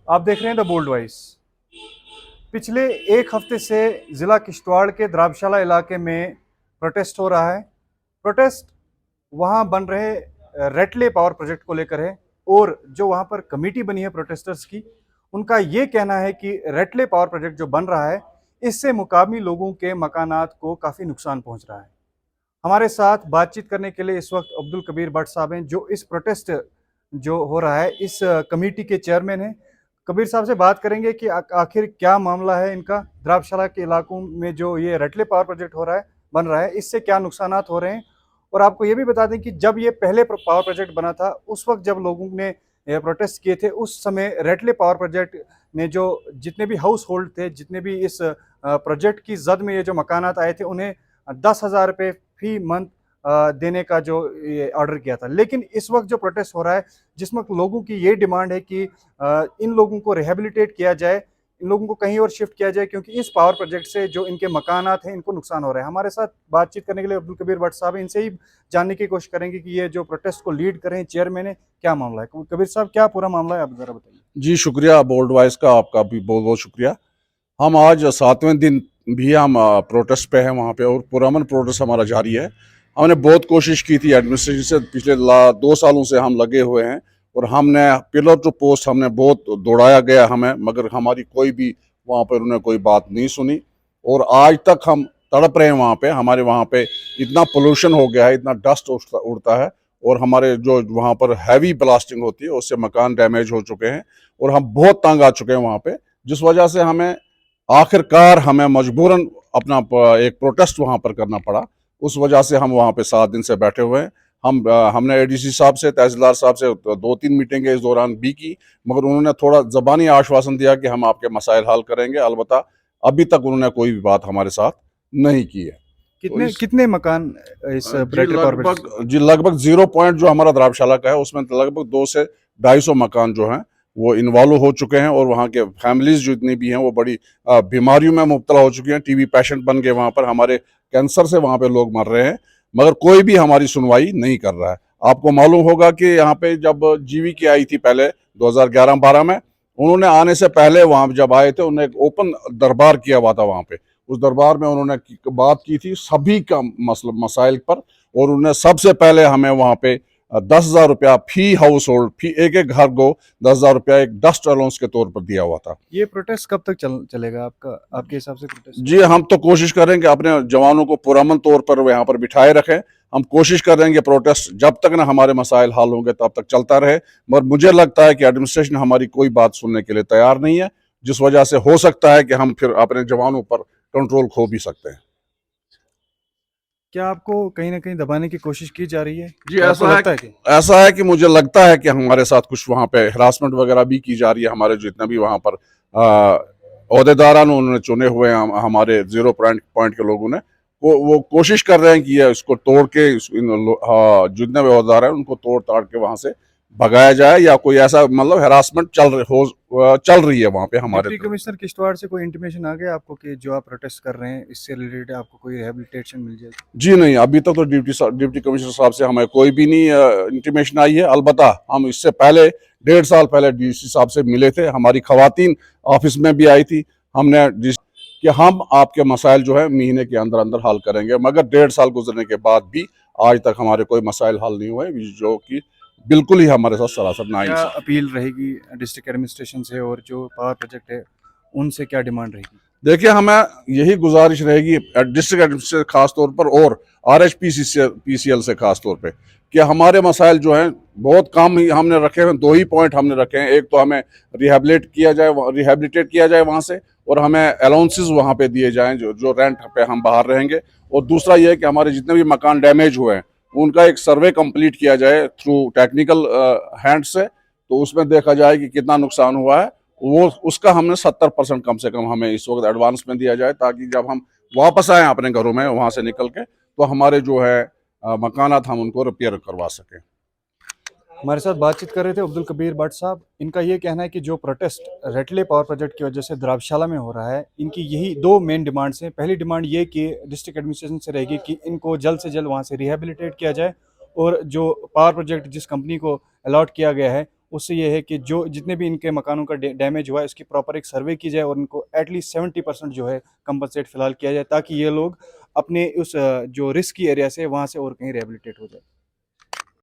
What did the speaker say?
आप देख रहे हैं द बोल्ड वॉइस। पिछले एक हफ्ते से जिला किश्तवाड़ के द्राबशाला इलाके में प्रोटेस्ट हो रहा है। प्रोटेस्ट वहां बन रहे रेटले पावर प्रोजेक्ट को लेकर है और जो वहां पर कमेटी बनी है प्रोटेस्टर्स की, उनका ये कहना है कि रेटले पावर प्रोजेक्ट जो बन रहा है इससे मुकामी लोगों के मकानात को काफ़ी नुकसान पहुंच रहा है। हमारे साथ बातचीत करने के लिए इस वक्त अब्दुल कबीर भट्ट साहब हैं, जो इस प्रोटेस्ट जो हो रहा है इस कमेटी के चेयरमैन हैं। कबीर साहब से बात करेंगे कि आखिर क्या मामला है इनका, द्राबशाला के इलाकों में जो ये रेटले पावर प्रोजेक्ट हो रहा है बन रहा है, इससे क्या नुकसानात हो रहे हैं। और आपको ये भी बता दें कि जब ये पहले पावर प्रोजेक्ट बना था, उस वक्त जब लोगों ने प्रोटेस्ट किए थे, उस समय रेटले पावर प्रोजेक्ट ने जो जितने भी हाउस होल्ड थे, जितने भी इस प्रोजेक्ट की जद में ये जो मकानात आए थे, उन्हें 10,000 रुपये फी मंथ देने का जो ये ऑर्डर किया था। लेकिन इस वक्त जो प्रोटेस्ट हो रहा है, जिसमें लोगों की ये डिमांड है कि इन लोगों को रिहेबिलिटेट किया जाए, इन लोगों को कहीं और शिफ्ट किया जाए, क्योंकि इस पावर प्रोजेक्ट से जो इनके मकानात हैं इनको नुकसान हो रहा है। हमारे साथ बातचीत करने के लिए अब्दुल कबीर भट्ट साहब हैं, इनसे ही जानने की कोशिश करेंगे कि ये जो प्रोटेस्ट को लीड कर रहे हैं चेयरमैन है, क्या मामला है। कबीर साहब, क्या पूरा मामला है, आप जरा बताइए। जी शुक्रिया बोल्ड वॉइस का, आपका भी बहुत बहुत शुक्रिया। हम आज 7वें दिन भी हम प्रोटेस्ट पे हैं वहाँ पे, और पुरअमन प्रोटेस्ट हमारा जारी है। हमने बहुत कोशिश की थी एडमिनिस्ट्रेशन से, पिछले 2 सालों से हम लगे हुए हैं, और हमने पिलर टू पोस्ट हमने बहुत दौड़ाया गया हमें, मगर हमारी कोई भी वहाँ पर उन्होंने कोई बात नहीं सुनी। और आज तक हम तड़प रहे हैं वहाँ पे। हमारे वहाँ पे इतना पोल्यूशन हो गया है, इतना डस्ट उड़ता है, और हमारे जो वहाँ पर हैवी ब्लास्टिंग होती है उससे मकान डैमेज हो चुके हैं, और हम बहुत तंग आ चुके हैं वहाँ पे, जिस वजह से हमें आखिरकार हमें मजबूरन अपना एक प्रोटेस्ट वहाँ पर करना पड़ा। उस वजह से हम वहाँ पे 7 दिन से बैठे हुए हैं। हमने एडीसी साहब से, तहसीलदार साहब से 2-3 मीटिंगें इस दौरान भी की, मगर उन्होंने थोड़ा ज़बानी आश्वासन दिया कि हम आपके मसाइल हल करेंगे। अलबत्ता अभी तक उन्होंने कोई भी बात हमारे साथ नहीं की है। तो कितने कितने मकान इस रेटले पावर प्रोजेक्ट? लगभग 0 पॉइंट जो हमारा द्राबशाला का है उसमें लगभग 200 से 250 मकान जो हैं वो इन्वॉल्व हो चुके हैं, और वहाँ के फैमिलीज जितनी भी हैं वो बड़ी बीमारियों में मुब्तला हो चुकी हैं। टीबी पेशेंट बन के वहाँ पर, हमारे कैंसर से वहाँ पे लोग मर रहे हैं, मगर कोई भी हमारी सुनवाई नहीं कर रहा है। आपको मालूम होगा कि यहाँ पे जब जीवी की आई थी पहले 2011-12 में, उन्होंने आने से पहले वहाँ जब आए थे उन्होंने एक ओपन दरबार किया हुआ था वहाँ पे। उस दरबार में उन्होंने बात की थी सभी का मसाइल पर, और उन्होंने सबसे पहले हमें वहाँ पे 10,000 रुपया फी हाउस होल्ड, फी एक एक घर को 10,000 रुपया एक डस्ट अलाउंस के तौर पर दिया हुआ था। ये प्रोटेस्ट कब तक चलेगा आपका, आपके हिसाब से प्रोटेस्ट? जी, हम तो कोशिश करेंगे अपने जवानों को पुरअमन तौर पर यहाँ पर बिठाए रखें। हम कोशिश कर रहे हैं कि प्रोटेस्ट जब तक ना हमारे मसाइल हल होंगे तब तक चलता रहे, मगर मुझे लगता है कि एडमिनिस्ट्रेशन हमारी कोई बात सुनने के लिए तैयार नहीं है, जिस वजह से हो सकता है कि हम फिर अपने जवानों पर कंट्रोल खो भी सकते हैं। क्या आपको कहीं ना कहीं दबाने की कोशिश की जा रही है? जी, आपको लगता है कि ऐसा है कि मुझे लगता है कि हमारे साथ कुछ वहाँ पे हरासमेंट वगैरह भी की जा रही है। हमारे जितना भी वहाँ पर ओहदेदारान उन्होंने चुने हुए हैं, हमारे 0 पॉइंट के लोगों ने, वो कोशिश कर रहे हैं कि ये इसको तोड़ के जितने भी ओहदेदार हैं उनको तोड़ ताड़ के वहाँ से भगाया जाए, या कोई ऐसा मतलब हरासमेंट चल रही है वहाँ पे हमारे डिप्टी कमिश्नर किश्तवाड़ से कोई इंटीमेशन आ गया आपको कि जो आप प्रोटेस्ट कर रहे हैं इससे रिलेटेड आपको कोई रिहेबिलिटेशन मिल जाएगी? जी नहीं, अभी तक तो डिप्टी कमिश्नर साहब से हमें कोई भी नहीं इंटीमेशन आई है। अलबत्ता हम इससे पहले 1.5 साल पहले डीसी साहब से मिले थे, हमारी खवातीन ऑफिस में भी आई थी। हमने कि हम आपके मसाइल जो है महीने के अंदर अंदर हल करेंगे, मगर 1.5 साल गुजरने के बाद भी आज तक हमारे कोई मसाइल हल नहीं हुए, जो कि बिल्कुल ही हमारे साथ सरासर क्या नाइंसाफ़ी। अपील रहेगी डिस्ट्रिक्ट एडमिनिस्ट्रेशन से, और जो पावर प्रोजेक्ट है उनसे क्या डिमांड रहेगी? देखिए, हमें यही गुजारिश रहेगी डिस्ट्रिक्ट एडमिनिस्ट्रेशन खास तौर पर, और RHPCL से खास तौर पे, कि हमारे मसाइल जो हैं बहुत कम ही हमने रखे हैं। 2 ही पॉइंट हमने रखे हैं। एक तो हमें रिहेबिलिटेट किया जाए वहाँ से, और हमें अलाउंसेस वहाँ पे दिए जाएं जो रेंट पे हम बाहर रहेंगे। और दूसरा ये है कि हमारे जितने भी मकान डैमेज हुए हैं उनका एक सर्वे कंप्लीट किया जाए थ्रू टेक्निकल हैंड से, तो उसमें देखा जाए कि कितना नुकसान हुआ है। वो उसका हमने 70% कम से कम हमें इस वक्त एडवांस में दिया जाए, ताकि जब हम वापस आए अपने घरों में वहाँ से निकल के, तो हमारे जो है मकानात हम उनको रिपेयर करवा सकें। हमारे साथ बातचीत कर रहे थे अब्दुल कबीर भट्ट साहब। इनका ये कहना है कि जो प्रोटेस्ट रेटले पावर प्रोजेक्ट की वजह से द्राबशाला में हो रहा है, इनकी यही 2 मेन डिमांड्स हैं। पहली डिमांड ये कि डिस्ट्रिक्ट एडमिनिस्ट्रेशन से रहेगी कि इनको जल्द से जल्द वहाँ से रिहेबिलिटेट किया जाए, और जो पावर प्रोजेक्ट जिस कंपनी को अलॉट किया गया है उससे ये है कि जो जितने भी इनके मकानों का डैमेज हुआ है उसकी प्रॉपर एक सर्वे की जाए और इनको एटलीस्ट 70% जो है कंपनसेट फिलहाल किया जाए, ताकि ये लोग अपने उस जो रिस्की एरिया से वहाँ से और कहीं रिहेबिलिटेट हो जाए।